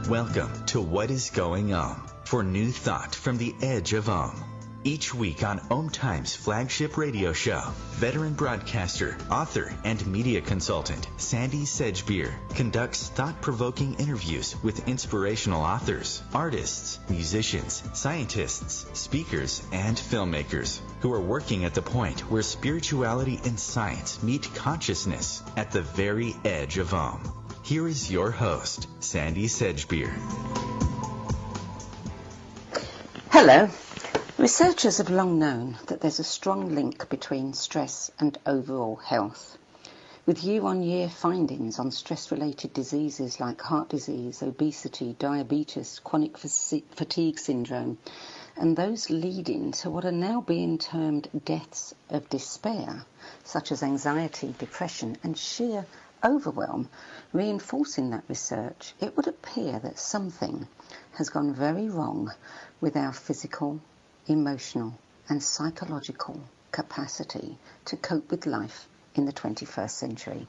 Welcome to What is Going for new thought from the edge of Each week on OMTimes flagship radio show, veteran broadcaster, author, and media consultant Sandie conducts thought-provoking interviews with inspirational authors, artists, musicians, scientists, speakers, and filmmakers who are working at the point where spirituality and science meet consciousness at the very edge of Here is your host, Sandie Sedgbeer. Hello. Researchers have long known that there's a strong link between stress and overall health. With year-on-year findings on stress-related diseases like heart disease, obesity, diabetes, chronic fatigue syndrome, and those leading to what are now being termed deaths of despair, such as anxiety, depression, and sheer overwhelm, reinforcing that research, it would appear that something has gone very wrong with our physical, emotional and psychological capacity to cope with life in the 21st century.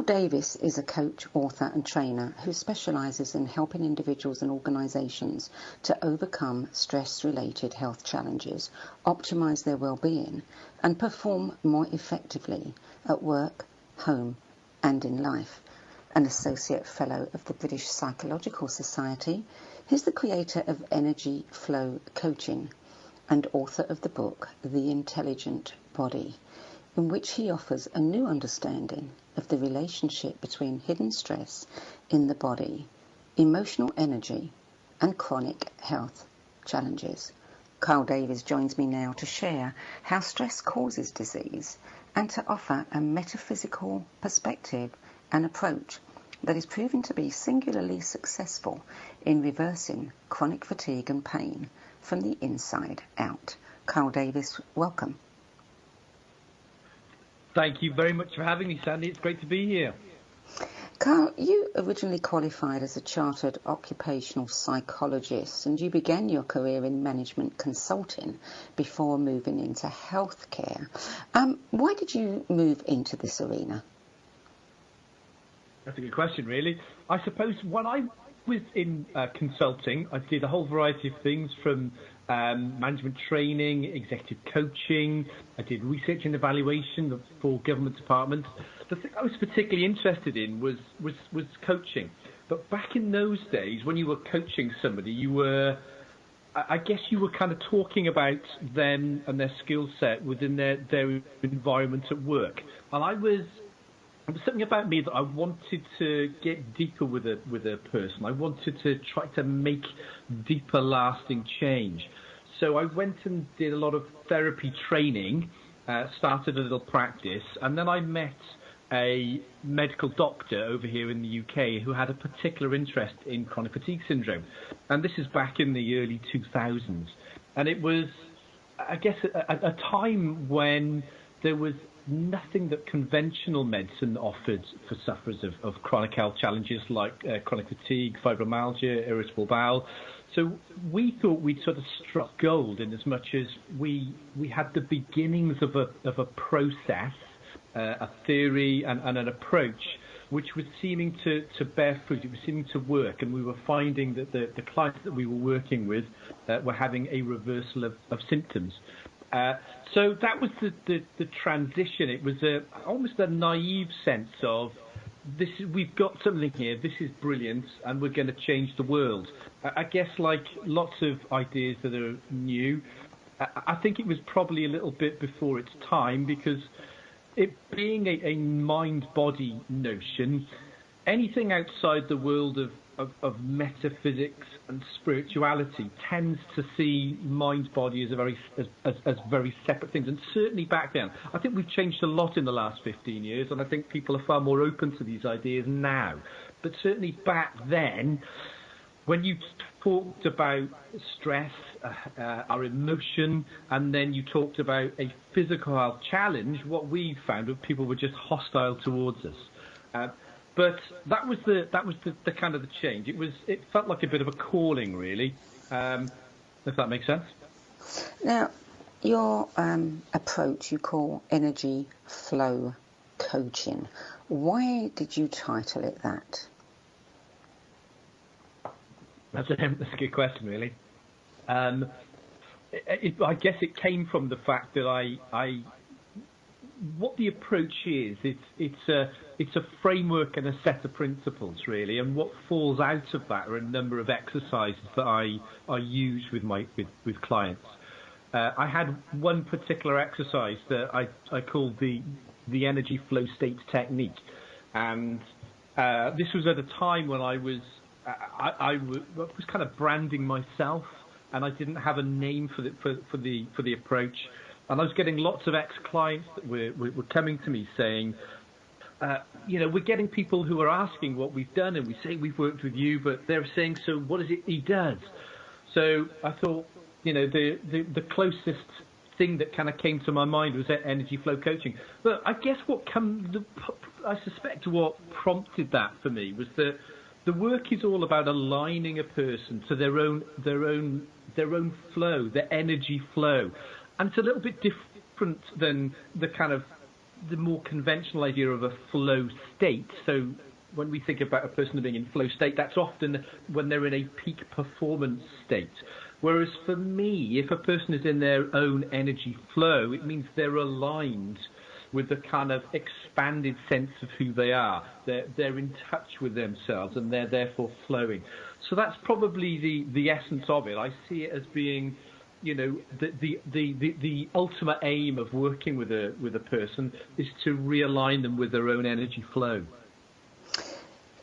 Davies is a coach, author and trainer who specialises in helping individuals and organisations to overcome stress-related health challenges, optimise their well-being and perform more effectively at work, home and in life. An Associate Fellow of the British Psychological Society, he's the creator of Energy Flow Coaching and author of the book The Intelligent Body, in which he offers a new understanding of the relationship between hidden stress in the body, emotional energy and chronic health challenges. Davies joins me now to share how stress causes disease and to offer a metaphysical perspective and approach that is proving to be singularly successful in reversing chronic fatigue and pain from the inside out. Davies, welcome. Thank you very much for having me, Sandie. It's great to be here. Carl, you originally qualified as a chartered occupational psychologist and you began your career in management consulting before moving into healthcare. Why did you move into this arena? That's a good question, really. I suppose when I was in consulting, I did a whole variety of things from management training, executive coaching. I did research and evaluation for government departments. The thing I was particularly interested in was coaching. But back in those days, when you were coaching somebody, I guess you were kind of talking about them and their skill set within their environment at work. And there was something about me that I wanted to get deeper with a person. I wanted to try to make deeper, lasting change. So I went and did a lot of therapy training, started a little practice, and then I met a medical doctor over here in the UK who had a particular interest in chronic fatigue syndrome. And this is back in the early 2000s. And it was, I guess, a time when there was nothing that conventional medicine offered for sufferers of chronic health challenges like chronic fatigue, fibromyalgia, irritable bowel. So we thought we'd sort of struck gold in as much as we had the beginnings of a process, a theory and an approach which was seeming to bear fruit. It was seeming to work, and we were finding that the clients that we were working with were having a reversal of symptoms. So that was the transition. It was almost a naive sense of we've got something here, this is brilliant, and we're going to change the world. I guess like lots of ideas that are new, I think it was probably a little bit before its time, because it being a mind-body notion, anything outside the world of metaphysics and spirituality tends to see mind-body as very separate things. And certainly back then, I think we've changed a lot in the last 15 years, and I think people are far more open to these ideas now. But certainly back then, when you talked about stress, our emotion, and then you talked about a physical health challenge, what we found was people were just hostile towards us. But that was the kind of the change. It felt like a bit of a calling, really, if that makes sense. Now, your approach you call Energy Flow Coaching. Why did you title it that? That's a good question, really. I guess it came from the fact that what the approach is, it's a framework and a set of principles, really, and what falls out of that are a number of exercises that I use with clients. I had one particular exercise that I called the energy flow state technique, and this was at a time when I was kind of branding myself, and I didn't have a name for the approach. And I was getting lots of ex-clients that were coming to me saying, we're getting people who are asking what we've done, and we say we've worked with you, but they're saying, so what is it he does? So I thought, the closest thing that kind of came to my mind was that energy flow coaching. But I guess I suspect what prompted that for me was that the work is all about aligning a person to their own flow, their energy flow. And it's a little bit different than the more conventional idea of a flow state. So when we think about a person being in flow state, that's often when they're in a peak performance state. Whereas for me, if a person is in their own energy flow, it means they're aligned with the kind of expanded sense of who they are. They're in touch with themselves, and they're therefore flowing. So that's probably the essence of it. I see it as being, the ultimate aim of working with a person is to realign them with their own energy flow.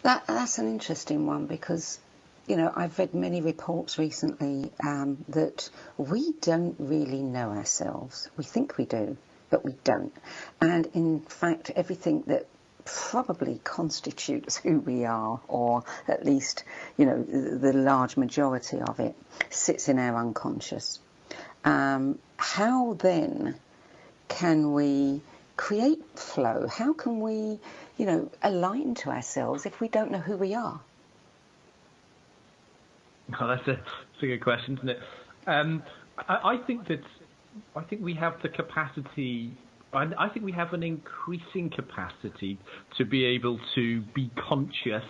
That's an interesting one, because I've read many reports recently that we don't really know ourselves. We think we do, but we don't. And in fact, everything that probably constitutes who we are, or at least, the large majority of it, sits in our unconscious. How then can we create flow? How can we, align to ourselves if we don't know who we are? Well, that's a good question, isn't it? I think we have the capacity. I think we have an increasing capacity to be able to be conscious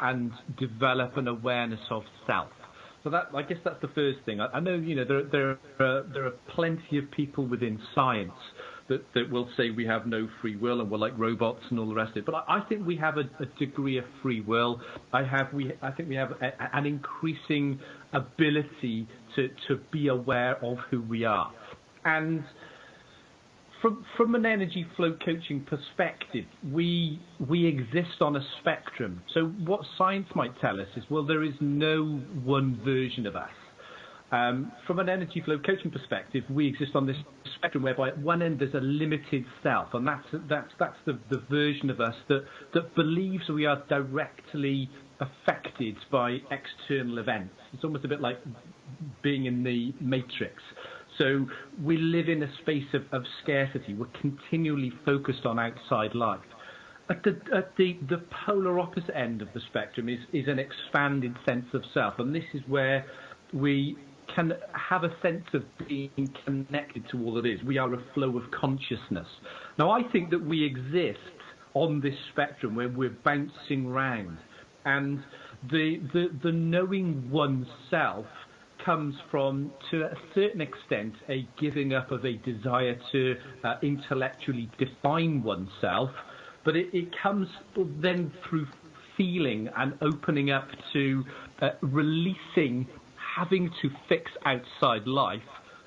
and develop an awareness of self. So I guess that's the first thing. I know, there are plenty of people within science that will say we have no free will and we're like robots and all the rest of it. But I think we have a degree of free will. I think we have an increasing ability to be aware of who we are. And from an energy flow coaching perspective, we exist on a spectrum. So what science might tell us is, well, there is no one version of us. From an energy flow coaching perspective, we exist on this spectrum whereby at one end there's a limited self, and that's the version of us that believes we are directly affected by external events. It's almost a bit like being in the Matrix. So we live in a space of scarcity. We're continually focused on outside life. At the polar opposite end of the spectrum is an expanded sense of self, and this is where we can have a sense of being connected to all that is. We are a flow of consciousness. Now, I think that we exist on this spectrum where we're bouncing round, and the knowing oneself comes from, to a certain extent, a giving up of a desire to intellectually define oneself, but it comes then through feeling and opening up to releasing having to fix outside life,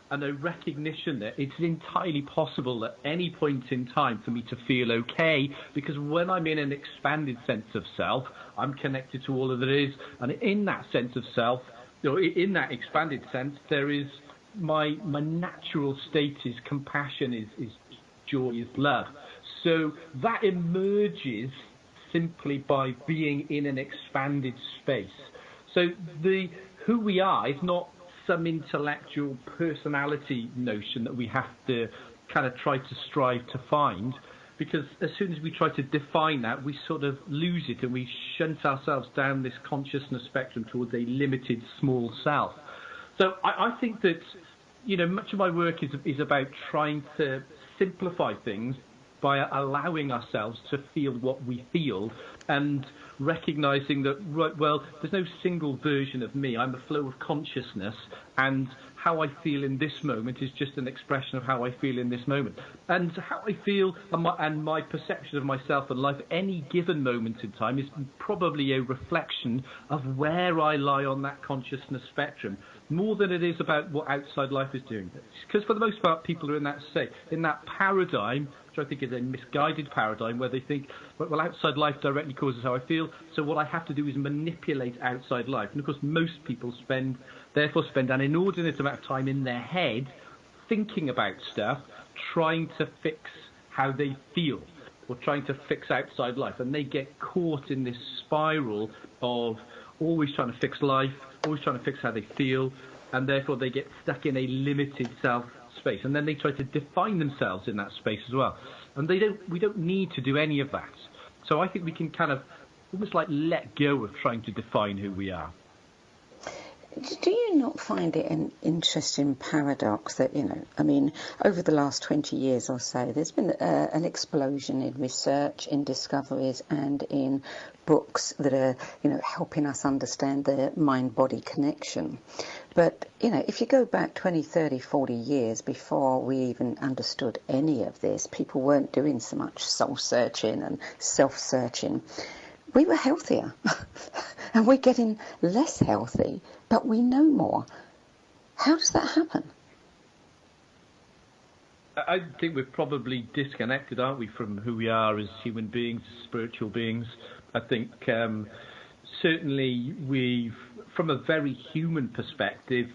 and a recognition that it's entirely possible at any point in time for me to feel okay, because when I'm in an expanded sense of self, I'm connected to all of that is, and in that sense of self, in that expanded sense, there is my natural state is compassion, is joy, is love. So that emerges simply by being in an expanded space. So who we are is not some intellectual personality notion that we have to kind of try to strive to find, because as soon as we try to define that, we sort of lose it and we shunt ourselves down this consciousness spectrum towards a limited small self. So I think that, much of my work is about trying to simplify things by allowing ourselves to feel what we feel and recognizing that, right, well, there's no single version of me. I'm a flow of consciousness, and how I feel in this moment is just an expression of how I feel in this moment. And how I feel and my perception of myself and life at any given moment in time is probably a reflection of where I lie on that consciousness spectrum, more than it is about what outside life is doing. Because for the most part, people are in that state, in that paradigm, which I think is a misguided paradigm, where they think, well, outside life directly causes how I feel, so what I have to do is manipulate outside life. And of course, most people therefore spend an inordinate amount of time in their head thinking about stuff, trying to fix how they feel, or trying to fix outside life. And they get caught in this spiral of always trying to fix life, always trying to fix how they feel, and therefore they get stuck in a limited self space. And then they try to define themselves in that space as well. And we don't need to do any of that. So I think we can kind of almost like let go of trying to define who we are. Do you not find it an interesting paradox that, I mean, over the last 20 years or so, there's been an explosion in research, in discoveries, and in books that are, helping us understand the mind-body connection. But, if you go back 20, 30, 40 years before we even understood any of this, people weren't doing so much soul-searching and self-searching. We were healthier and we're getting less healthy, but we know more. How does that happen? I think we're probably disconnected, aren't we, from who we are as human beings, spiritual beings. I think certainly from a very human perspective,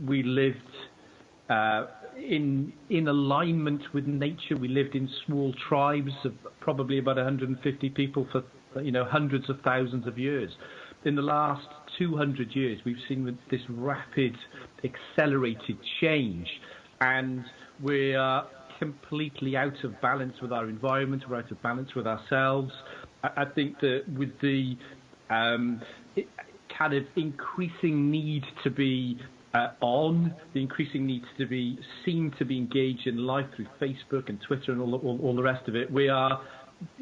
we lived in alignment with nature. We lived in small tribes of probably about 150 people for hundreds of thousands of years. In the last 200 years, we've seen this rapid, accelerated change, and we are completely out of balance with our environment. We're out of balance with ourselves. I think that with the kind of increasing need to be the increasing need to be seen to be engaged in life through Facebook and Twitter and all the rest of it, we are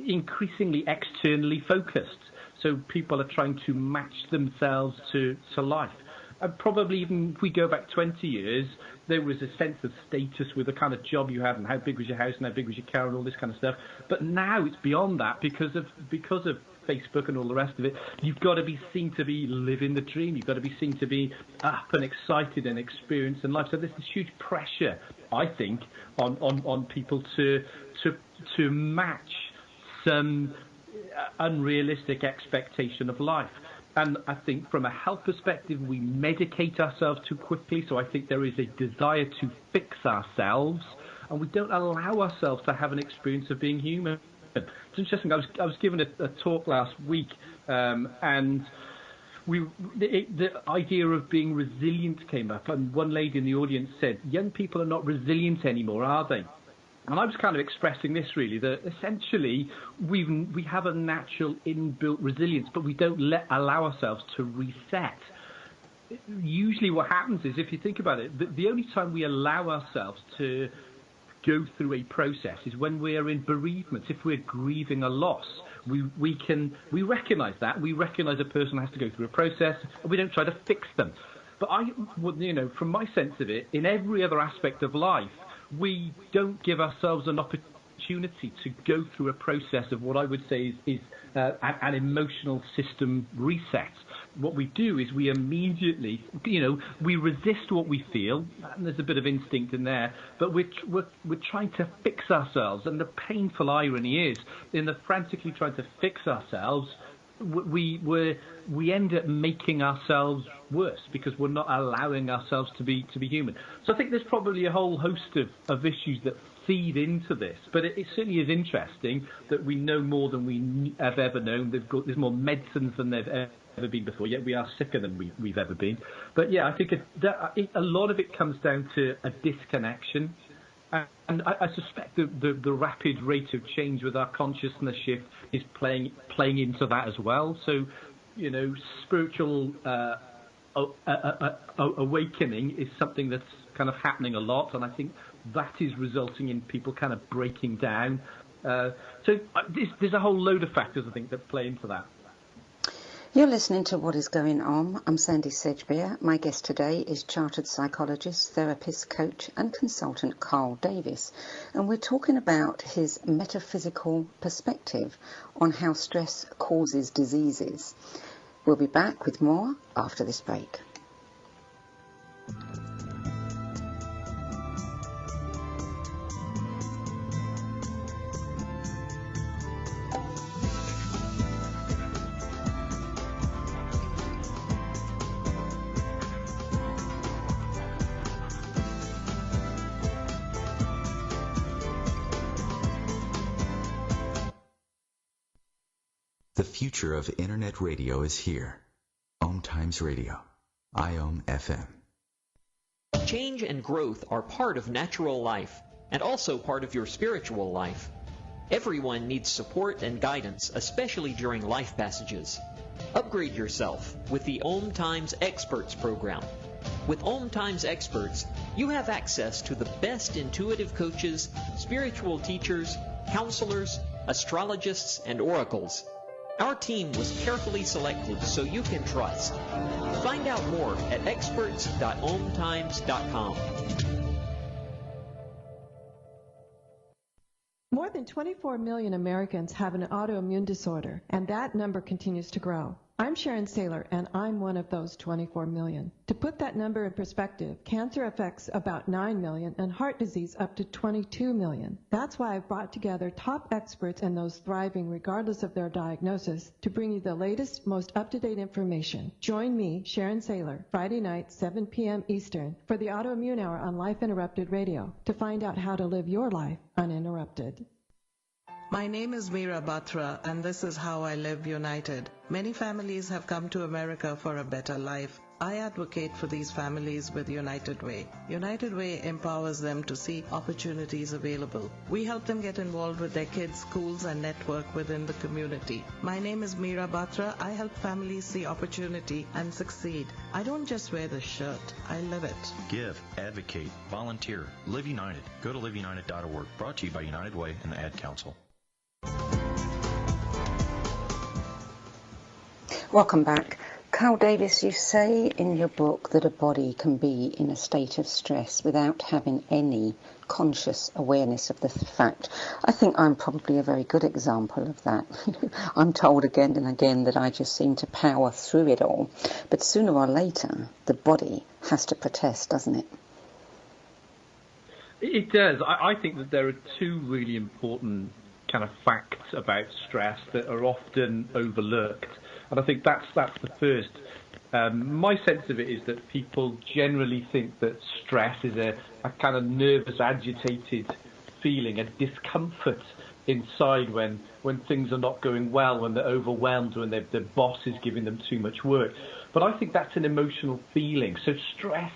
increasingly externally focused. So people are trying to match themselves to life. And probably even if we go back 20 years, there was a sense of status with the kind of job you had and how big was your house and how big was your car and all this kind of stuff. But now it's beyond that because of Facebook and all the rest of it. You've got to be seen to be living the dream. You've got to be seen to be up and excited and experiencing life. So there's this huge pressure, I think, on people to match some unrealistic expectation of life. And I think from a health perspective, we medicate ourselves too quickly. So I think there is a desire to fix ourselves, and we don't allow ourselves to have an experience of being human. It's interesting. I was given a talk last week, and the idea of being resilient came up. And one lady in the audience said, "Young people are not resilient anymore, are they?" And I was kind of expressing this really, that essentially we have a natural inbuilt resilience, but we don't allow ourselves to reset. Usually what happens is, if you think about it, the only time we allow ourselves to go through a process is when we're in bereavement. If we're grieving a loss, we recognize that. We recognize a person has to go through a process, and we don't try to fix them. But from my sense of it, in every other aspect of life, we don't give ourselves an opportunity to go through a process of what I would say is an emotional system reset. What we do is we immediately, we resist what we feel, and there's a bit of instinct in there, but we're trying to fix ourselves. And the painful irony is, in the frantically trying to fix ourselves, we end up making ourselves worse because we're not allowing ourselves to be human. So I think there's probably a whole host of issues that feed into this, but it certainly is interesting that we know more than we have ever known. There's more medicines than there've ever been before, yet we are sicker than we've ever been. But yeah, I think a lot of it comes down to a disconnection. And I suspect the rapid rate of change with our consciousness shift is playing into that as well. So, spiritual awakening is something that's kind of happening a lot, and I think that is resulting in people kind of breaking down There's a whole load of factors, I think, that play into that. You're listening to What is Going On. I'm Sandie Sedgbeer. My guest today is chartered psychologist, therapist, coach and consultant Carl Davies. And we're talking about his metaphysical perspective on how stress causes diseases. We'll be back with more after this break. The future of Internet radio is here. OMTimes Radio. IOM FM. Change and growth are part of natural life and also part of your spiritual life. Everyone needs support and guidance, especially during life passages. Upgrade yourself with the OMTimes Experts program. With OMTimes Experts, you have access to the best intuitive coaches, spiritual teachers, counselors, astrologists, and oracles. Our team was carefully selected so you can trust. Find out more at experts.omtimes.com. More than 24 million Americans have an autoimmune disorder, and that number continues to grow. I'm Sharon Saylor, and I'm one of those 24 million. To put that number in perspective, cancer affects about 9 million and heart disease up to 22 million. That's why I've brought together top experts and those thriving regardless of their diagnosis to bring you the latest, most up-to-date information. Join me, Sharon Saylor, Friday night, 7 p.m. Eastern, for the Autoimmune Hour on Life Interrupted Radio to find out how to live your life uninterrupted. My name is Meera Batra, and this is How I Live United. Many families have come to America for a better life. I advocate for these families with United Way. United Way empowers them to see opportunities available. We help them get involved with their kids' schools and network within the community. My name is Meera Batra. I help families see opportunity and succeed. I don't just wear the shirt, I live it. Give, advocate, volunteer. Live United. Go to liveunited.org. Brought to you by United Way and the Ad Council. Welcome back. Carl Davies, you say in your book that a body can be in a state of stress without having any conscious awareness of the fact. I think I'm probably a very good example of that. I'm told again and again that I just seem to power through it all. But sooner or later, the body has to protest, doesn't it? It does. I think that there are two really important kind of facts about stress that are often overlooked. And I think that's the first. My sense of it is that people generally think that stress is a kind of nervous, agitated feeling, a discomfort inside when things are not going well, when they're overwhelmed, when their boss is giving them too much work. But I think that's an emotional feeling. So stress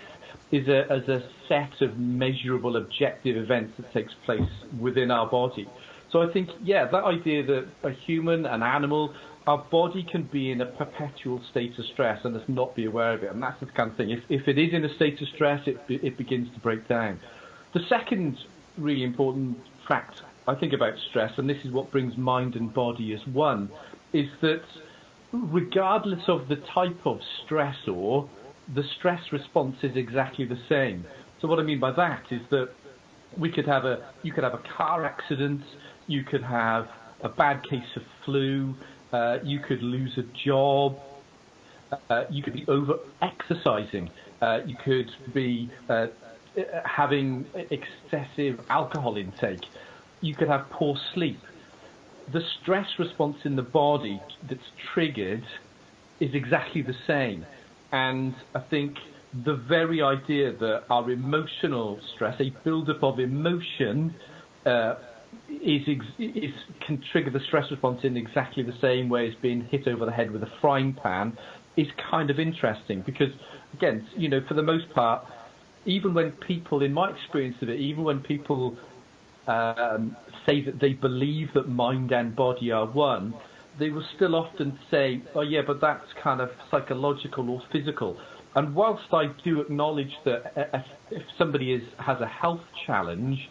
is a set of measurable, objective events that takes place within our body. So I think, that idea that a human, an animal, our body can be in a perpetual state of stress and us not be aware of it. And that's the kind of thing. If it is in a state of stress, it begins to break down. The second really important fact, I think, about stress, and this is what brings mind and body as one, is that regardless of the type of stressor, the stress response is exactly the same. So what I mean by that is that you could have a car accident, you could have a bad case of flu, you could lose a job, you could be over-exercising, you could be having excessive alcohol intake, you could have poor sleep. The stress response in the body that's triggered is exactly the same. And I think the very idea that our emotional stress, a build-up of emotion, can trigger the stress response in exactly the same way as being hit over the head with a frying pan is kind of interesting because, again, for the most part, even when people, in my experience of it, even when people say that they believe that mind and body are one, they will still often say, oh yeah, but that's kind of psychological or physical. And whilst I do acknowledge that if somebody has a health challenge,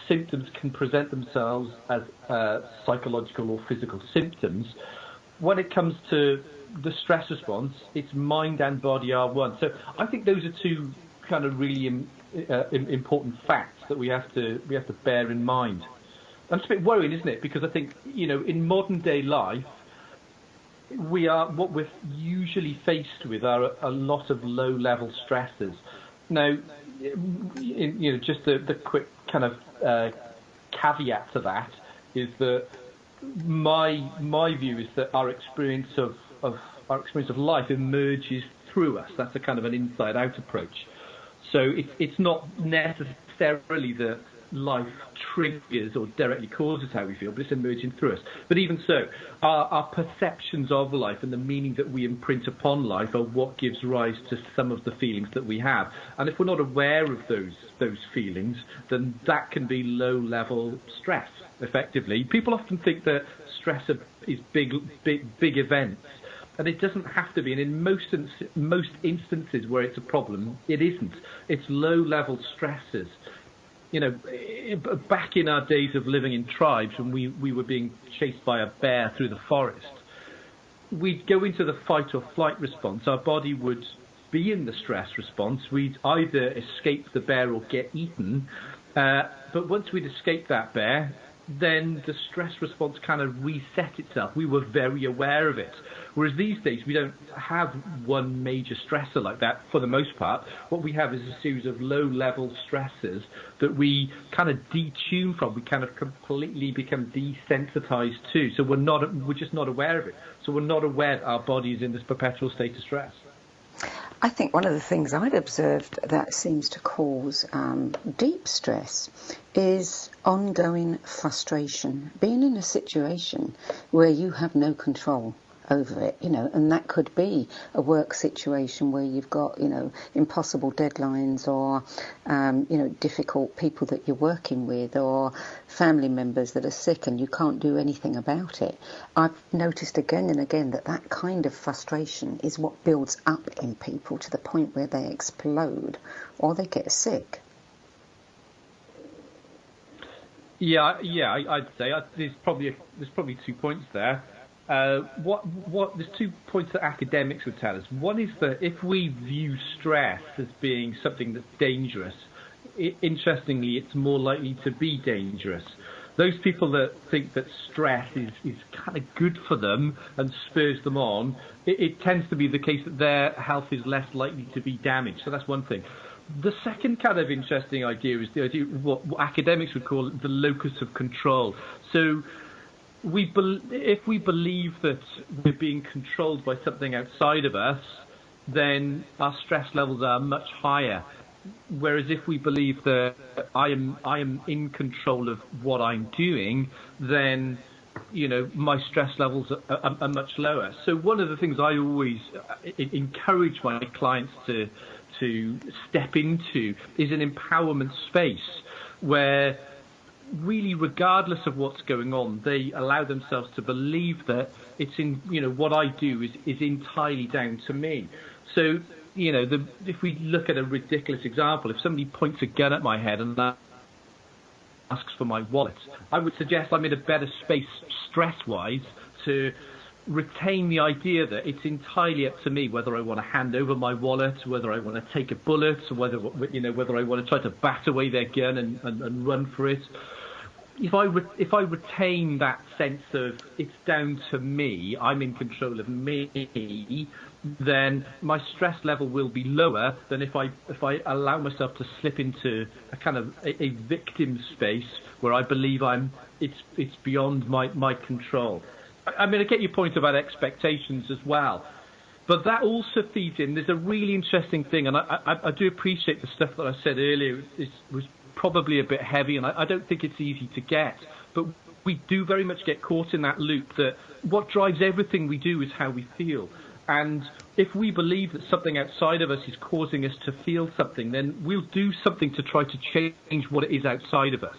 symptoms can present themselves as psychological or physical symptoms, when it comes to the stress response, it's mind and body are one. So I think those are two kind of really important facts that we have to bear in mind. And it's a bit worrying, isn't it? Because I think, in modern day life, what we're usually faced with are a lot of low level stresses. Now, just the quick kind of caveat to that is that my view is that our experience of life emerges through us. That's a kind of an inside out approach. So it's not necessarily that life triggers or directly causes how we feel, but it's emerging through us. But even so, our perceptions of life and the meaning that we imprint upon life are what gives rise to some of the feelings that we have. And if we're not aware of those feelings, then that can be low-level stress, effectively. People often think that stress is big events, and it doesn't have to be. And in most instances where it's a problem, it isn't. It's low-level stresses. Back in our days of living in tribes, when we were being chased by a bear through the forest, we'd go into the fight or flight response. Our body would be in the stress response. We'd either escape the bear or get eaten. But once we'd escaped that bear, then the stress response kind of reset itself. We were very aware of it. Whereas these days, we don't have one major stressor like that for the most part. What we have is a series of low-level stressors that we kind of detune from. We kind of completely become desensitized to. So we're just not aware of it. So we're not aware that our body is in this perpetual state of stress. I think one of the things I've observed that seems to cause deep stress is ongoing frustration, being in a situation where you have no control over it, and that could be a work situation where you've got, impossible deadlines or, difficult people that you're working with or family members that are sick and you can't do anything about it. I've noticed again and again that kind of frustration is what builds up in people to the point where they explode or they get sick. Yeah, I'd say there's probably 2 points there. There's 2 points that academics would tell us. One is that if we view stress as being something that's dangerous, interestingly, it's more likely to be dangerous. Those people that think that stress is kind of good for them and spurs them on, it tends to be the case that their health is less likely to be damaged. So that's one thing. The second kind of interesting idea is the idea of what academics would call the locus of control. So if we believe that we're being controlled by something outside of us, then our stress levels are much higher. Whereas if we believe that I am in control of what I'm doing, then my stress levels are much lower. So one of the things I always encourage my clients to step into is an empowerment space where, really, regardless of what's going on, they allow themselves to believe that it's what I do is entirely down to me. So, if we look at a ridiculous example, if somebody points a gun at my head and asks for my wallet, I would suggest I'm in a better space stress-wise to retain the idea that it's entirely up to me whether I want to hand over my wallet, whether I want to take a bullet, or whether I want to try to bat away their gun and run for it. If I retain that sense of it's down to me, I'm in control of me, then my stress level will be lower than if I allow myself to slip into a kind of a victim space where I believe it's beyond my control. I mean, I get your point about expectations as well, but that also feeds in. There's a really interesting thing, and I do appreciate the stuff that I said earlier was probably a bit heavy, and I don't think it's easy to get, but we do very much get caught in that loop that what drives everything we do is how we feel. And if we believe that something outside of us is causing us to feel something, then we'll do something to try to change what it is outside of us.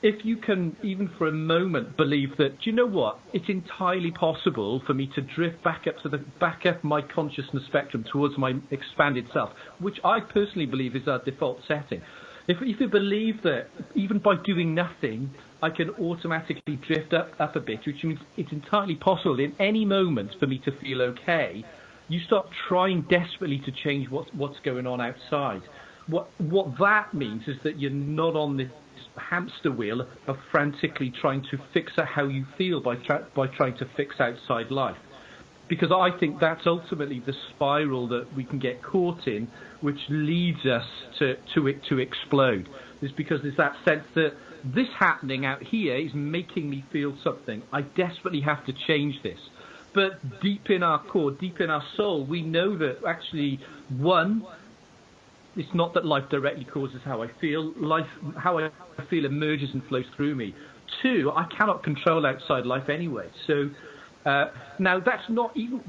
If you can, even for a moment, believe that, do you know what, it's entirely possible for me to drift back up my consciousness spectrum towards my expanded self, which I personally believe is our default setting. If you believe that even by doing nothing, I can automatically drift up a bit, which means it's entirely possible in any moment for me to feel okay, you start trying desperately to change what's going on outside. What that means is that you're not on this hamster wheel of frantically trying to fix out how you feel by trying to fix outside life. Because I think that's ultimately the spiral that we can get caught in, which leads us to explode. It's because there's that sense that this happening out here is making me feel something. I desperately have to change this. But deep in our core, deep in our soul, we know that actually, one, it's not that life directly causes how I feel. How I feel emerges and flows through me. Two, I cannot control outside life anyway. So now that's not even,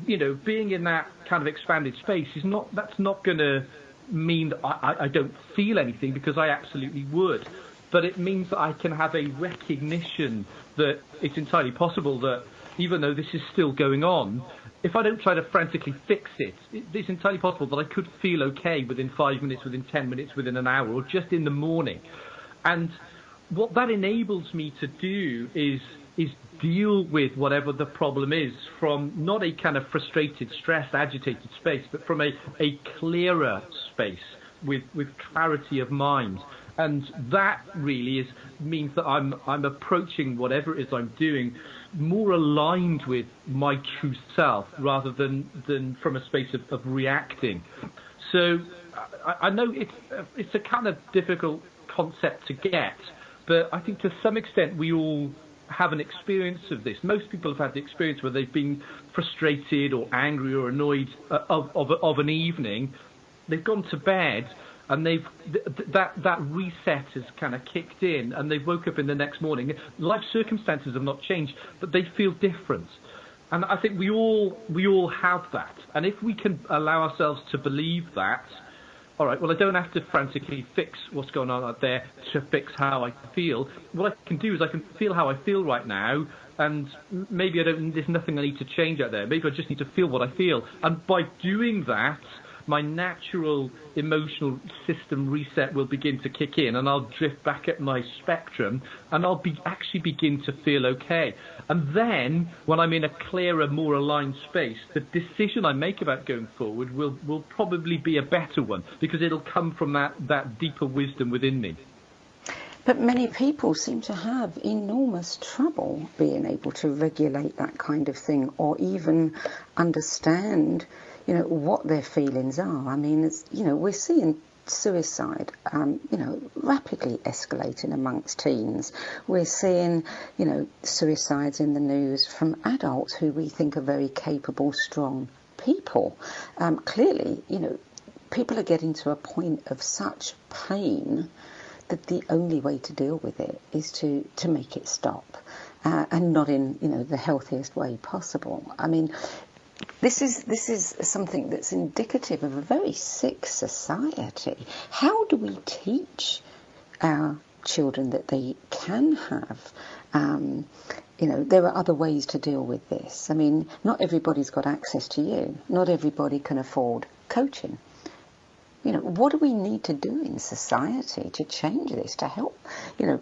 being in that kind of expanded space that's not going to mean that I don't feel anything, because I absolutely would. But it means that I can have a recognition that it's entirely possible that even though this is still going on, if I don't try to frantically fix it, it's entirely possible that I could feel okay within 5 minutes, within 10 minutes, within an hour, or just in the morning. And what that enables me to do is deal with whatever the problem is from not a kind of frustrated, stressed, agitated space, but from a clearer space with clarity of mind. And that really means that I'm approaching whatever it is I'm doing more aligned with my true self rather than from a space of reacting. So I know it's a kind of difficult concept to get, but I think to some extent we all have an experience of this. Most people have had the experience where they've been frustrated or angry or annoyed of an evening. They've gone to bed, and that reset has kind of kicked in, and they've woke up in the next morning. Life circumstances have not changed, but they feel different. And I think we all have that. And if we can allow ourselves to believe that, all right, well, I don't have to frantically fix what's going on out there to fix how I feel. What I can do is I can feel how I feel right now, and maybe there's nothing I need to change out there. Maybe I just need to feel what I feel. And by doing that, my natural emotional system reset will begin to kick in, and I'll drift back at my spectrum, and I'll actually begin to feel okay. And then, when I'm in a clearer, more aligned space, the decision I make about going forward will probably be a better one, because it'll come from that deeper wisdom within me. But many people seem to have enormous trouble being able to regulate that kind of thing, or even understand what their feelings are. I mean, we're seeing suicide, rapidly escalating amongst teens. We're seeing, suicides in the news from adults who we think are very capable, strong people. Clearly, people are getting to a point of such pain that the only way to deal with it is to make it stop, and not in, the healthiest way possible. I mean, this is something that's indicative of a very sick society. How do we teach our children that they can have, there are other ways to deal with this? I mean, not everybody's got access to you. Not everybody can afford coaching. What do we need to do in society to change this, to help,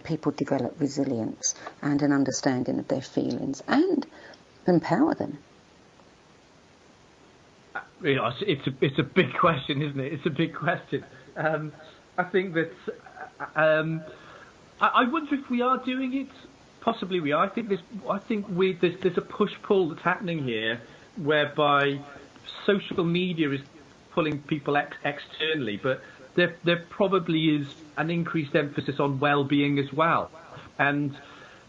people develop resilience and an understanding of their feelings and empower them? It's a big question, isn't it? It's a big question. I think that I wonder if we are doing it. Possibly we are. I think there's a push-pull that's happening here, whereby social media is pulling people externally, but there probably is an increased emphasis on well-being as well, and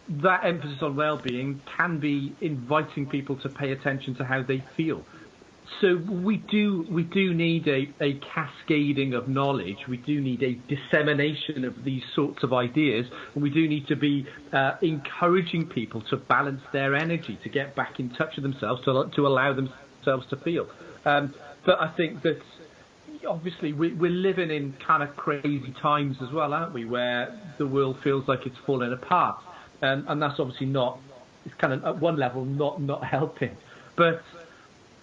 that emphasis on well-being can be inviting people to pay attention to how they feel. So we do need a cascading of knowledge. We do need a dissemination of these sorts of ideas, and we do need to be encouraging people to balance their energy, to get back in touch with themselves, to allow themselves to feel. But I think that obviously we're living in kind of crazy times as well, aren't we, where the world feels like it's falling apart, and that's obviously it's kind of at one level not helping. But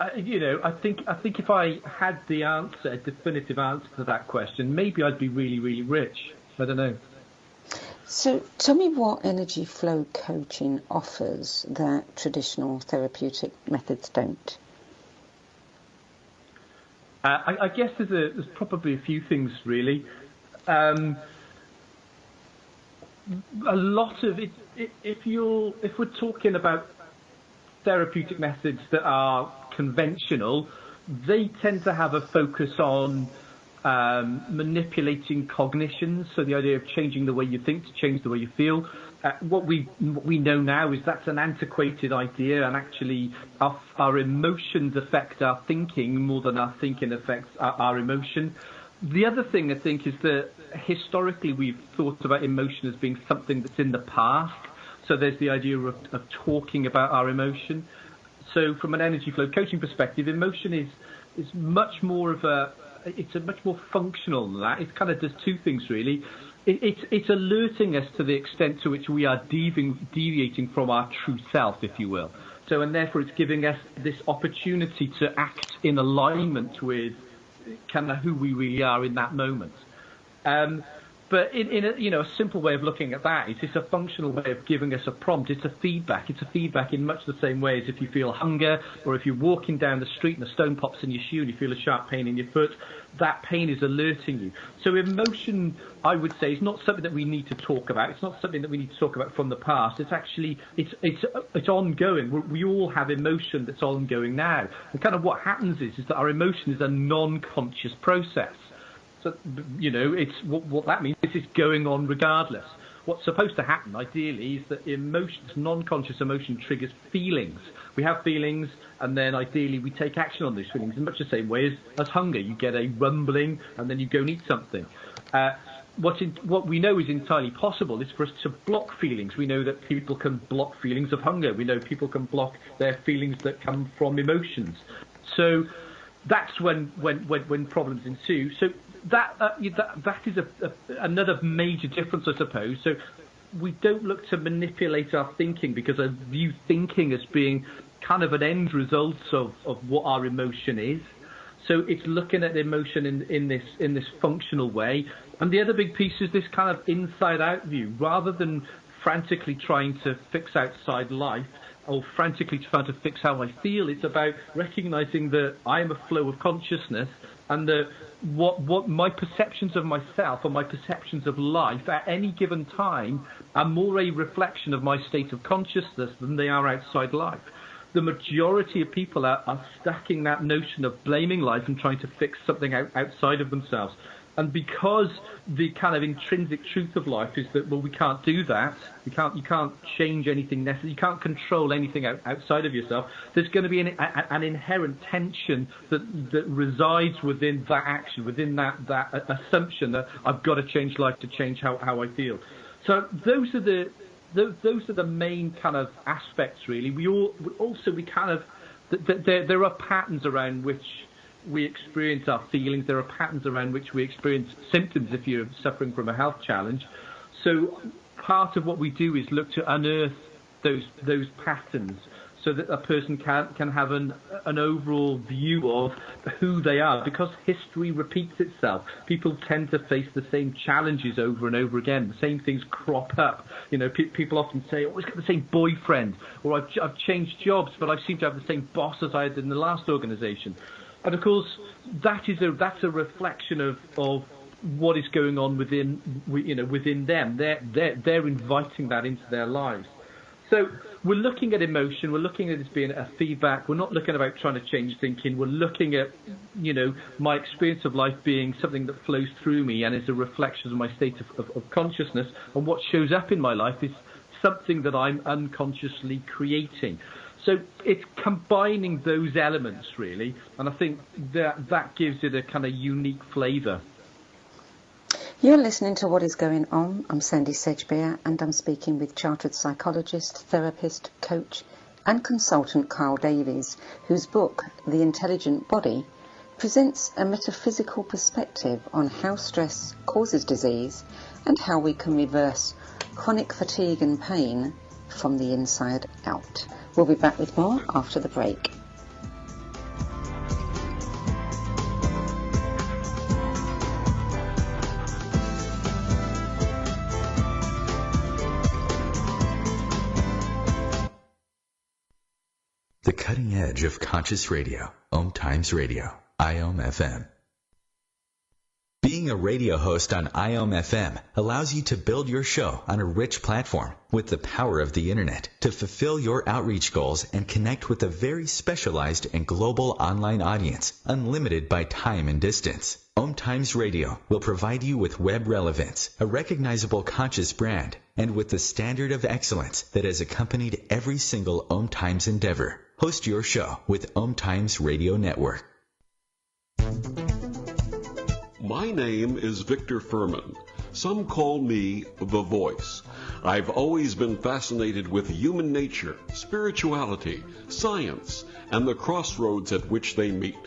I think if I had a definitive answer to that question, maybe I'd be really, really rich. I don't know. So tell me what energy flow coaching offers that traditional therapeutic methods don't. I guess there's probably a few things really. A lot of it, if we're talking about therapeutic methods that are conventional, they tend to have a focus on manipulating cognitions, so the idea of changing the way you think to change the way you feel. What we know now is that's an antiquated idea, and actually our emotions affect our thinking more than our thinking affects our emotion. The other thing I think is that historically we've thought about emotion as being something that's in the past. So there's the idea of talking about our emotion. So from an energy flow coaching perspective, emotion is much more of it's a much more functional than that. It kind of does two things really. It's alerting us to the extent to which we are deviating from our true self, if you will. So, and therefore it's giving us this opportunity to act in alignment with kind of who we really are in that moment. But in a simple way of looking at that is it's a functional way of giving us a prompt. It's a feedback. It's a feedback in much the same way as if you feel hunger, or if you're walking down the street and a stone pops in your shoe and you feel a sharp pain in your foot. That pain is alerting you. So emotion, I would say, is not something that we need to talk about. It's not something that we need to talk about from the past. It's actually it's ongoing. We all have emotion that's ongoing now. And kind of what happens is that our emotion is a non-conscious process. So, it's what that means is it's going on regardless. What's supposed to happen, ideally, is that emotions, non-conscious emotion, triggers feelings. We have feelings, and then ideally we take action on those feelings in much the same way as hunger. You get a rumbling, and then you go and eat something. What we know is entirely possible is for us to block feelings. We know that people can block feelings of hunger. We know people can block their feelings that come from emotions. So that's when problems ensue. So that is another major difference, I suppose. So we don't look to manipulate our thinking because I view thinking as being kind of an end result of what our emotion is. So it's looking at emotion in this functional way. And the other big piece is this kind of inside-out view. Rather than frantically trying to fix outside life, or frantically trying to fix how I feel, it's about recognizing that I am a flow of consciousness, and that what my perceptions of myself or my perceptions of life at any given time are more a reflection of my state of consciousness than they are outside life. The majority of people are stacking that notion of blaming life and trying to fix something outside of themselves. And because the kind of intrinsic truth of life is that, well, we can't do that. You can't change anything necessarily. You can't control anything outside of yourself. There's going to be an inherent tension that resides within that action, within that assumption that I've got to change life to change how I feel. So those are the main kind of aspects, really. There are patterns around which we experience our feelings. There are patterns around which we experience symptoms if you're suffering from a health challenge. So part of what we do is look to unearth those patterns so that a person can have an overall view of who they are, because history repeats itself. People tend to face the same challenges over and over again. The same things crop up. People often say, "Oh, I've got the same boyfriend," or "I've changed jobs, but I seem to have the same boss as I had in the last organisation." And of course, that's a reflection of what is going on within them. They're inviting that into their lives. So we're looking at emotion. We're looking at it as being a feedback. We're not looking about trying to change thinking. We're looking at my experience of life being something that flows through me and is a reflection of my state of consciousness. And what shows up in my life is something that I'm unconsciously creating. So it's combining those elements, really, and I think that gives it a kind of unique flavour. You're listening to What is Going On. I'm Sandie Sedgbeer, and I'm speaking with chartered psychologist, therapist, coach and consultant Carl Davies, whose book, The Intelligent Body, presents a metaphysical perspective on how stress causes disease and how we can reverse chronic fatigue and pain from the inside out. We'll be back with more after the break. the cutting edge of conscious radio, OMTimes Radio, IOM FM. Being a radio host on IOM FM allows you to build your show on a rich platform with the power of the internet to fulfill your outreach goals and connect with a very specialized and global online audience, unlimited by time and distance. OMTimes Radio will provide you with web relevance, a recognizable conscious brand, and with the standard of excellence that has accompanied every single OMTimes endeavor. Host your show with OMTimes Radio Network. My name is Victor Furman. Some call me The Voice. I've always been fascinated with human nature, spirituality, science, and the crossroads at which they meet.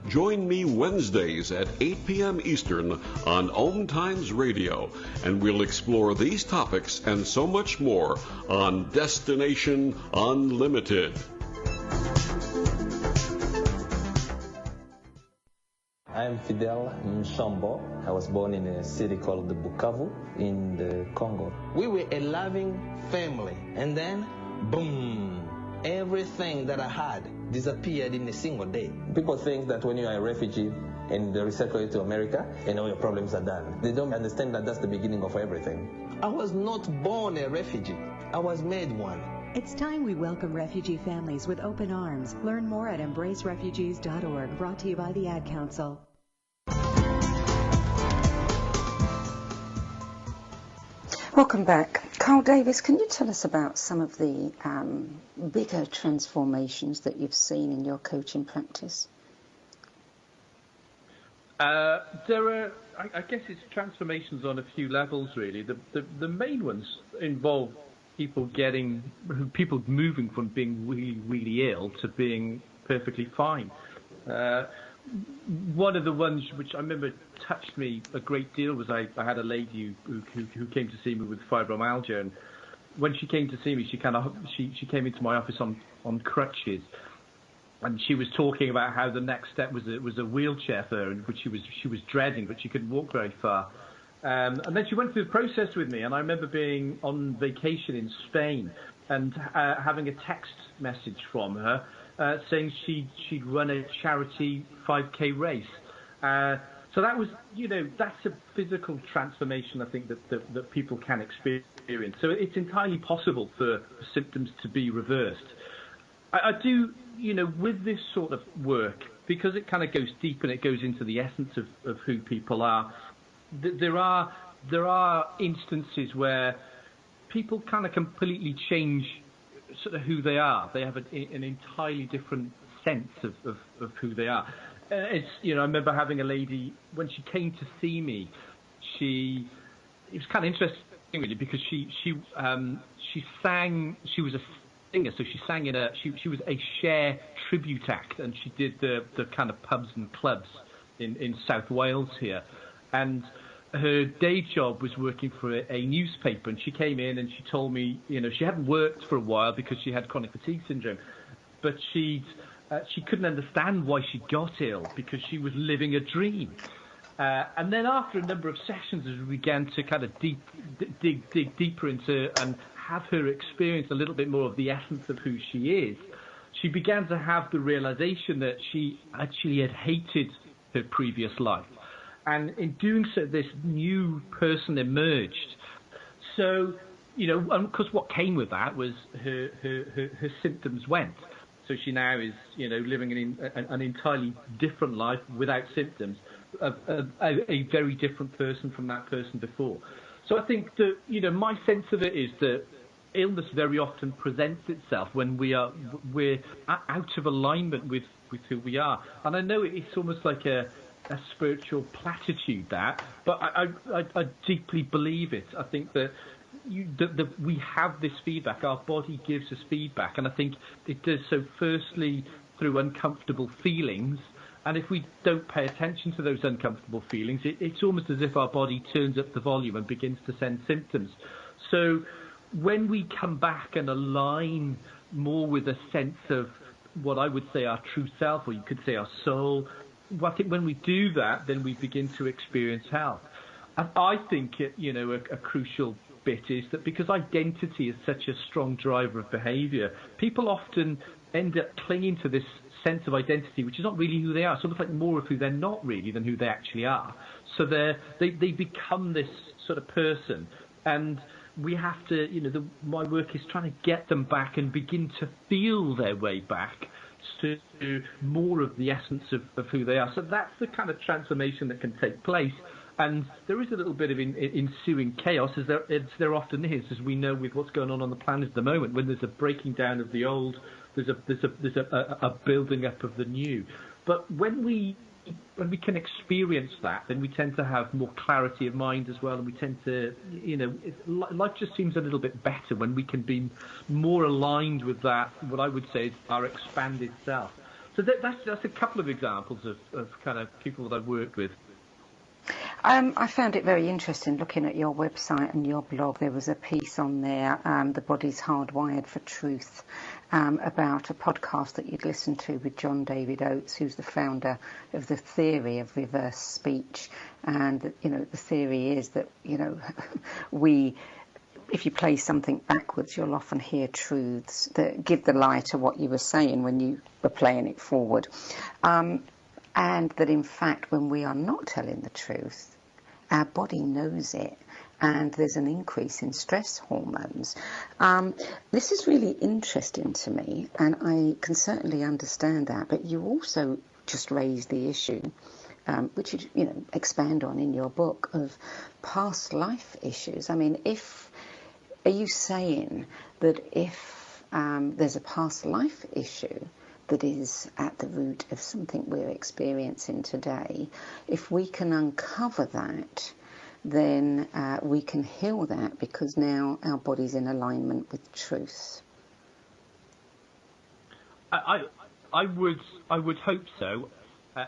Join me Wednesdays at 8 p.m. Eastern on OMTimes Radio, and we'll explore these topics and so much more on Destination Unlimited. I'm Fidel Nshambo. I was born in a city called Bukavu in the Congo. We were a loving family, and then, boom, everything that I had disappeared in a single day. People think that when you are a refugee and they resettle you to America, and all your problems are done. They don't understand that that's the beginning of everything. I was not born a refugee. I was made one. It's time we welcome refugee families with open arms. Learn more at embracerefugees.org, brought to you by the Ad Council. Welcome back. Carl Davies, can you tell us about some of the bigger transformations that you've seen in your coaching practice? There are, I guess it's transformations on a few levels, really. The main ones involve people moving from being really, really ill to being perfectly fine. One of the ones which I remember touched me a great deal was I had a lady who came to see me with fibromyalgia, and when she came to see me, she came into my office on crutches, and she was talking about how the next step was a wheelchair for her, which she was dreading, but she couldn't walk very far. And then she went through the process with me, and I remember being on vacation in Spain and having a text message from her saying she'd run a charity 5K race. So that was, that's a physical transformation, I think, that people can experience. So it's entirely possible for symptoms to be reversed. I do, with this sort of work, because it kind of goes deep and it goes into the essence of who people are, there are instances where people kind of completely change sort of who they are. They have an entirely different sense of who they are. I remember having a lady, when she came to see me, it was kind of interesting really, because she sang. She was a singer, so she sang she was a Cher tribute act, and she did the kind of pubs and clubs in South Wales here. And her day job was working for a newspaper, and she came in and she told me, she hadn't worked for a while because she had chronic fatigue syndrome, but she couldn't understand why she got ill, because she was living a dream. And then after a number of sessions, as we began to kind of dig deeper into and have her experience a little bit more of the essence of who she is, she began to have the realization that she actually had hated her previous life. And in doing so, this new person emerged. So, because what came with that was her symptoms went. So she now is, living an entirely different life without symptoms, a very different person from that person before. So I think that, my sense of it is that illness very often presents itself when we're out of alignment with who we are. And I know it's almost like a spiritual platitude, but I deeply believe it. I think that we have this feedback. Our body gives us feedback, and I think it does so firstly through uncomfortable feelings. And if we don't pay attention to those uncomfortable feelings, it's almost as if our body turns up the volume and begins to send symptoms. So when we come back and align more with a sense of what I would say our true self, or you could say our soul, I think when we do that, then we begin to experience health. And I think, a crucial bit is that because identity is such a strong driver of behavior, people often end up clinging to this sense of identity, which is not really who they are, sort of like more of who they're not really than who they actually are. So they become this sort of person, and we have to, my work is trying to get them back and begin to feel their way back to more of the essence of who they are. So that's the kind of transformation that can take place. And there is a little bit of ensuing chaos, as there often is, as we know with what's going on the planet at the moment. When there's a breaking down of the old, there's a building up of the new. But when we can experience that, then we tend to have more clarity of mind as well, and we tend to, life just seems a little bit better when we can be more aligned with that, what I would say is our expanded self. So that's a couple of examples of kind of people that I've worked with. I found it very interesting looking at your website and your blog. There was a piece on there, The Body's Hardwired for Truth, about a podcast that you'd listened to with John David Oates, who's the founder of the theory of reverse speech. And, the theory is that, if you play something backwards, you'll often hear truths that give the lie to what you were saying when you were playing it forward. And that, in fact, when we are not telling the truth, our body knows it, and there's an increase in stress hormones. This is really interesting to me, and I can certainly understand that, but you also just raised the issue, which you expand on in your book, of past life issues. I mean, are you saying that if there's a past life issue that is at the root of something we're experiencing today, if we can uncover that, then we can heal that, because now our body's in alignment with truth? I would hope so.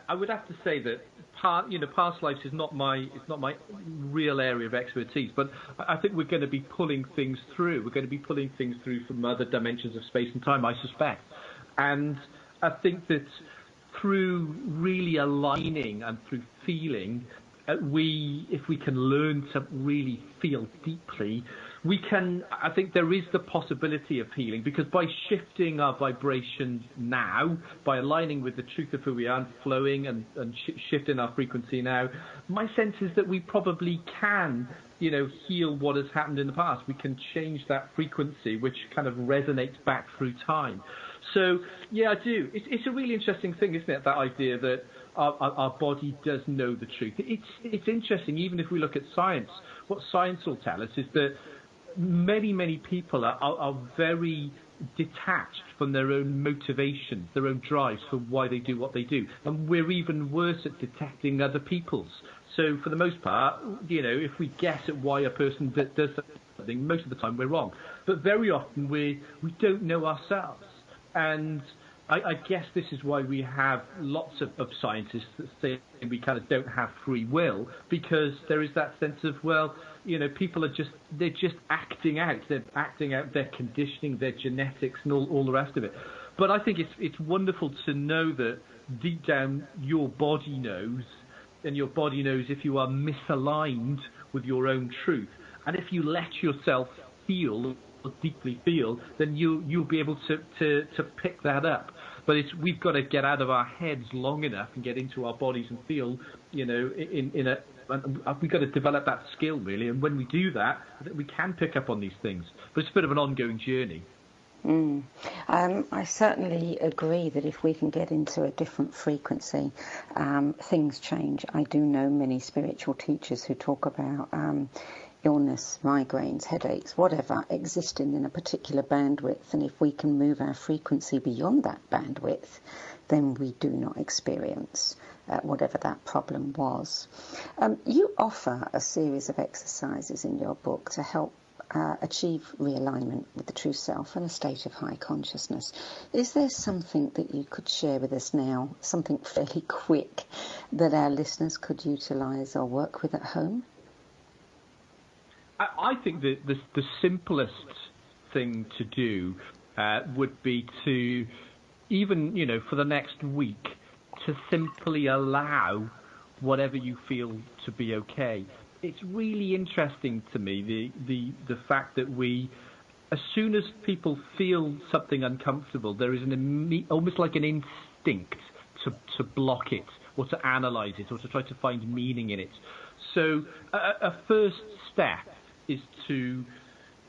I would have to say that past lives is not my real area of expertise, but I think we're going to be pulling things through. We're going to be pulling things through from other dimensions of space and time, I suspect. And I think that through really aligning and through feeling, if we can learn to really feel deeply, I think there is the possibility of healing, because by shifting our vibration now, by aligning with the truth of who we are and flowing and shifting our frequency now, my sense is that we probably can, heal what has happened in the past. We can change that frequency, which kind of resonates back through time. So, yeah, I do. It's a really interesting thing, isn't it, that idea that our body does know the truth. It's interesting, even if we look at science. What science will tell us is that many people are very detached from their own motivations, their own drives for why they do what they do. And we're even worse at detecting other people's. So for the most part, if we guess at why a person does something, most of the time we're wrong. But very often we don't know ourselves. And I guess this is why we have lots of scientists that say we kind of don't have free will, because there is that sense of, people are just acting out. They're acting out their conditioning, their genetics, and all the rest of it. But I think it's wonderful to know that deep down your body knows, and your body knows if you are misaligned with your own truth. And if you let yourself deeply feel, then you'll be able to pick that up. But we've got to get out of our heads long enough and get into our bodies and feel, we've got to develop that skill, really. And when we do that, we can pick up on these things. But it's a bit of an ongoing journey. I certainly agree that if we can get into a different frequency, things change. I do know many spiritual teachers who talk about illness, migraines, headaches, whatever, existing in a particular bandwidth, and if we can move our frequency beyond that bandwidth, then we do not experience whatever that problem was. You offer a series of exercises in your book to help achieve realignment with the true self and a state of high consciousness. Is there something that you could share with us now, something fairly quick, that our listeners could utilise or work with at home? I think that the simplest thing to do would be to, even, for the next week, to simply allow whatever you feel to be okay. It's really interesting to me, the fact that we as soon as people feel something uncomfortable, there is almost like an instinct to block it, or to analyze it, or to try to find meaning in it. So a first step is to,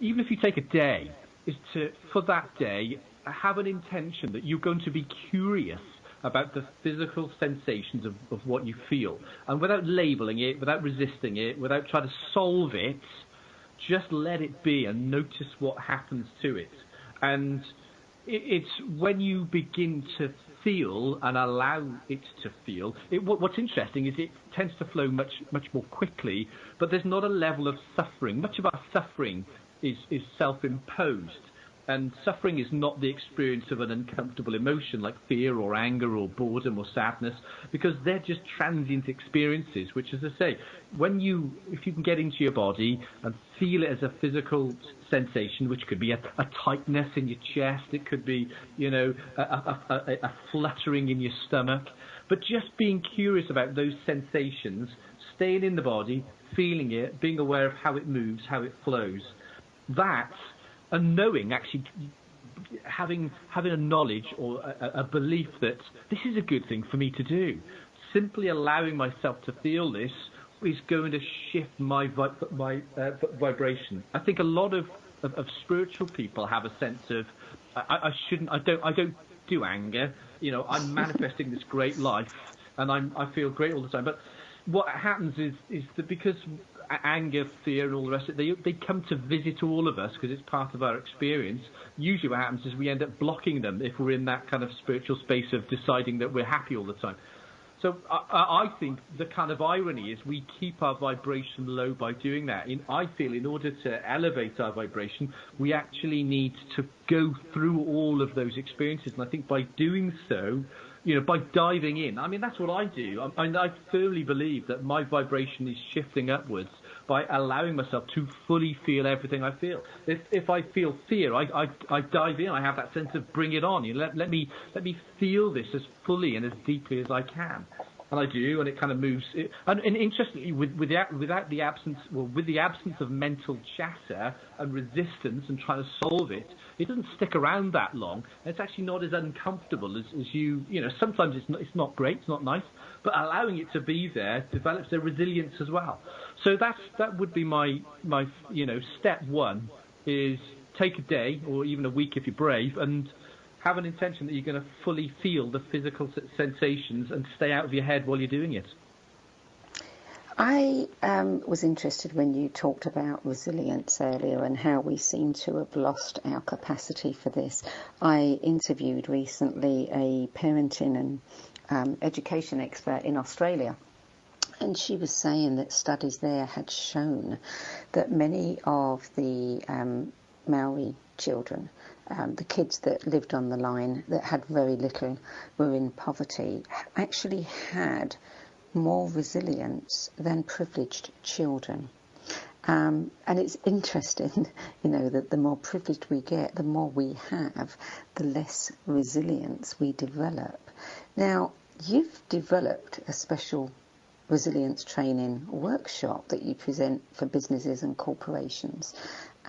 even if you take a day, is to, for that day, have an intention that you're going to be curious about the physical sensations of what you feel. And without labeling it, without resisting it, without trying to solve it, just let it be and notice what happens to it. And it's when you begin to feel and allow it to feel, what's interesting is it tends to flow much more quickly, but there's not a level of suffering. Much of our suffering is self-imposed. And suffering is not the experience of an uncomfortable emotion like fear or anger or boredom or sadness, because they're just transient experiences, which, as I say, if you can get into your body and feel it as a physical sensation, which could be a tightness in your chest, it could be, a fluttering in your stomach, but just being curious about those sensations, staying in the body, feeling it, being aware of how it moves, how it flows, and knowing, actually, having a knowledge or a belief that this is a good thing for me to do. Simply allowing myself to feel this is going to shift my vibration. I think a lot of spiritual people have a sense of, I don't do anger. I'm manifesting this great life, and I feel great all the time. But what happens is that because anger, fear, and all the rest of it, they come to visit all of us because it's part of our experience. Usually what happens is we end up blocking them if we're in that kind of spiritual space of deciding that we're happy all the time. So I think the kind of irony is we keep our vibration low by doing that. I feel in order to elevate our vibration, we actually need to go through all of those experiences. And I think by doing so, by diving in, that's what I do. I firmly believe that my vibration is shifting upwards by allowing myself to fully feel everything I feel. If I feel fear, I dive in. I have that sense of bring it on. Let me feel this as fully and as deeply as I can. And I do, and it kind of moves. And interestingly, with the absence of mental chatter and resistance and trying to solve it, it doesn't stick around that long. It's actually not as uncomfortable as you. Sometimes it's not great, it's not nice, but allowing it to be there develops a resilience as well. So that would be my step one, is take a day or even a week if you're brave, and have an intention that you're going to fully feel the physical sensations and stay out of your head while you're doing it. I was interested when you talked about resilience earlier and how we seem to have lost our capacity for this. I interviewed recently a parenting and education expert in Australia, and she was saying that studies there had shown that many of the Maori children, the kids that lived on the line, that had very little, were in poverty, actually had more resilience than privileged children. And it's interesting, that the more privileged we get, the more we have, the less resilience we develop. Now, you've developed a special resilience training workshop that you present for businesses and corporations.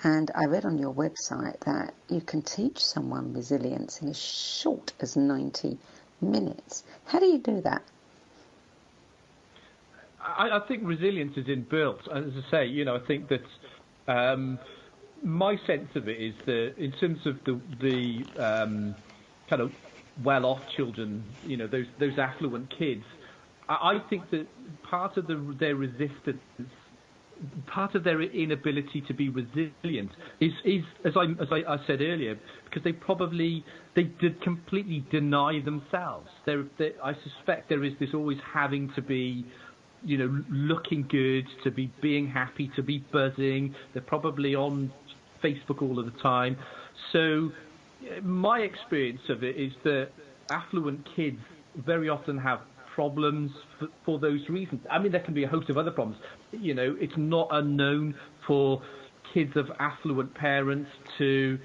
And I read on your website that you can teach someone resilience in as short as 90 minutes. How do you do that? I think resilience is inbuilt. As I say, I think that my sense of it is that in terms of the kind of well-off children, those affluent kids, I think that part of their resistance, part of their inability to be resilient is as I said earlier, because they did completely deny themselves. I suspect there is this always having to be, looking good, to be being happy, to be buzzing. They're probably on Facebook all of the time. So my experience of it is that affluent kids very often have problems for those reasons. There can be a host of other problems. It's not unknown for kids of affluent parents to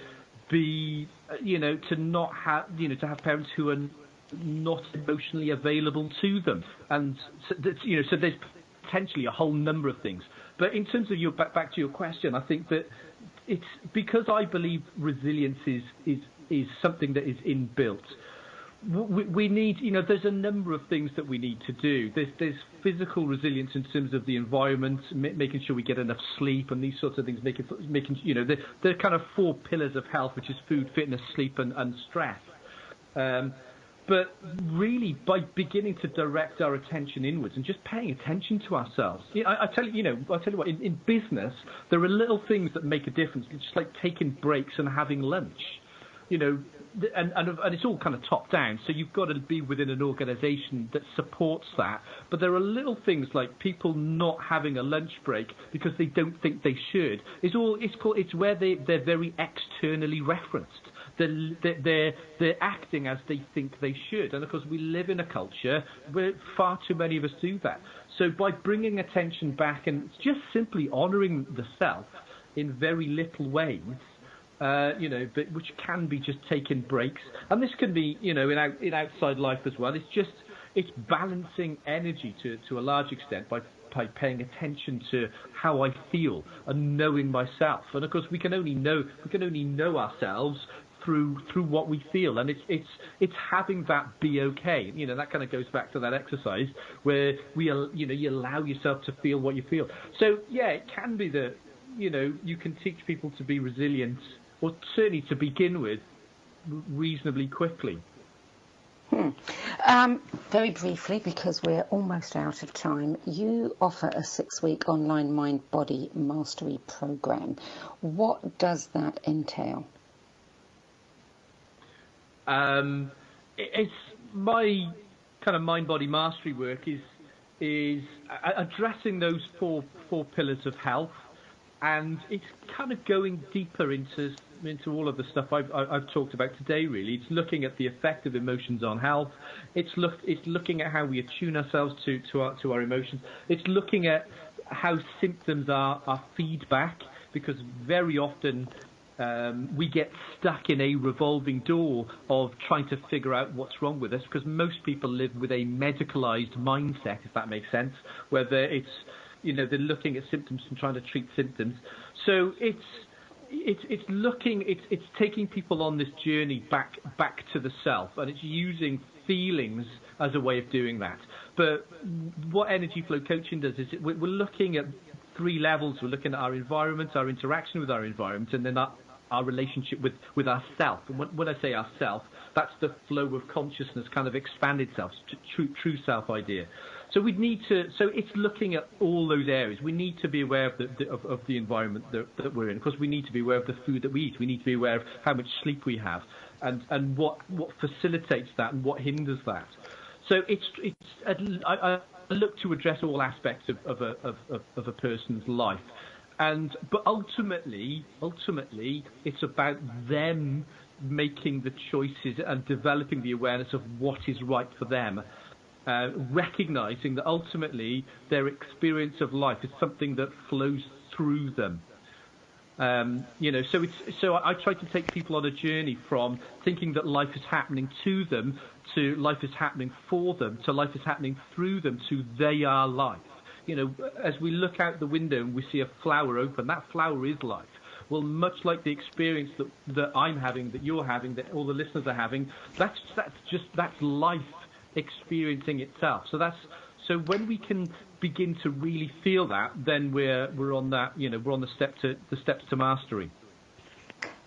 be, to not have, to have parents who are not emotionally available to them. And, so there's potentially a whole number of things. But in terms of back to your question, I think that it's because I believe resilience is something that is inbuilt. We need, there's a number of things that we need to do. There's physical resilience in terms of the environment, making sure we get enough sleep and these sorts of things, making the kind of 4 pillars of health, which is food, fitness, sleep, and stress. But really, by beginning to direct our attention inwards and just paying attention to ourselves, I tell you what, in business, there are little things that make a difference. It's just like taking breaks and having lunch. And it's all kind of top down, so you've got to be within an organisation that supports that. But there are little things like people not having a lunch break because they don't think they should. It's where they're very externally referenced. They're acting as they think they should, and of course we live in a culture where far too many of us do that. So by bringing attention back and just simply honouring the self in very little ways. But which can be just taking breaks, and this can be, in outside life as well. It's balancing energy to a large extent by paying attention to how I feel and knowing myself. And of course, we can only know ourselves through what we feel, and it's having that be okay. That kind of goes back to that exercise where you allow yourself to feel what you feel. So yeah, it can be that you can teach people to be resilient, or certainly to begin with, reasonably quickly. Very briefly, because we're almost out of time, you offer a 6-week online mind-body mastery program. What does that entail? It's my kind of mind-body mastery work is addressing those four pillars of health, and it's kind of going deeper into all of the stuff I've talked about today. Really, it's looking at the effect of emotions on health. It's looking at how we attune ourselves to our emotions. It's looking at how symptoms are feedback, because very often we get stuck in a revolving door of trying to figure out what's wrong with us, because most people live with a medicalized mindset, if that makes sense, whether it's they're looking at symptoms and trying to treat symptoms. So it's taking people on this journey back to the self, and it's using feelings as a way of doing that. But what energy flow coaching does is we're looking at 3 levels. We're looking at our environment, our interaction with our environment, and then our relationship with ourself. And when I say ourself, that's the flow of consciousness, kind of expanded self, true self idea. So it's looking at all those areas. We need to be aware of the environment that we're in. Of course, we need to be aware of the food that we eat. We need to be aware of how much sleep we have, and what facilitates that and what hinders that. So I look to address all aspects of a person's life, but ultimately it's about them making the choices and developing the awareness of what is right for them. Recognizing that ultimately their experience of life is something that flows through them. So I try to take people on a journey from thinking that life is happening to them, to life is happening for them, to life is happening through them, to they are life. As we look out the window and we see a flower open, that flower is life. Well, much like the experience that I'm having, that you're having, that all the listeners are having, that's life experiencing itself. So when we can begin to really feel that, then we're on that, we're on the steps to mastery.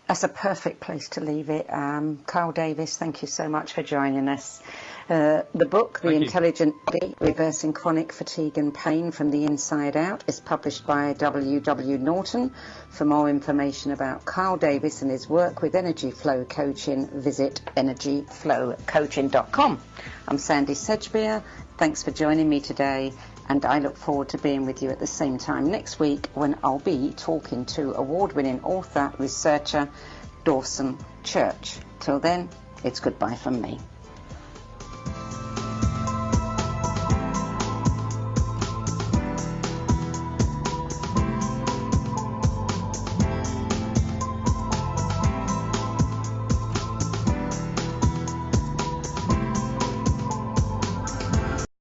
That's a perfect place to leave it. Carl Davies, thank you so much for joining us. The book, The Intelligent Body, Reversing Chronic Fatigue and Pain from the Inside Out, is published by W.W. Norton. For more information about Carl Davies and his work with Energy Flow Coaching, visit energyflowcoaching.com. I'm Sandie Sedgbeer. Thanks for joining me today, and I look forward to being with you at the same time next week, when I'll be talking to award-winning author, researcher Dawson Church. Till then, it's goodbye from me.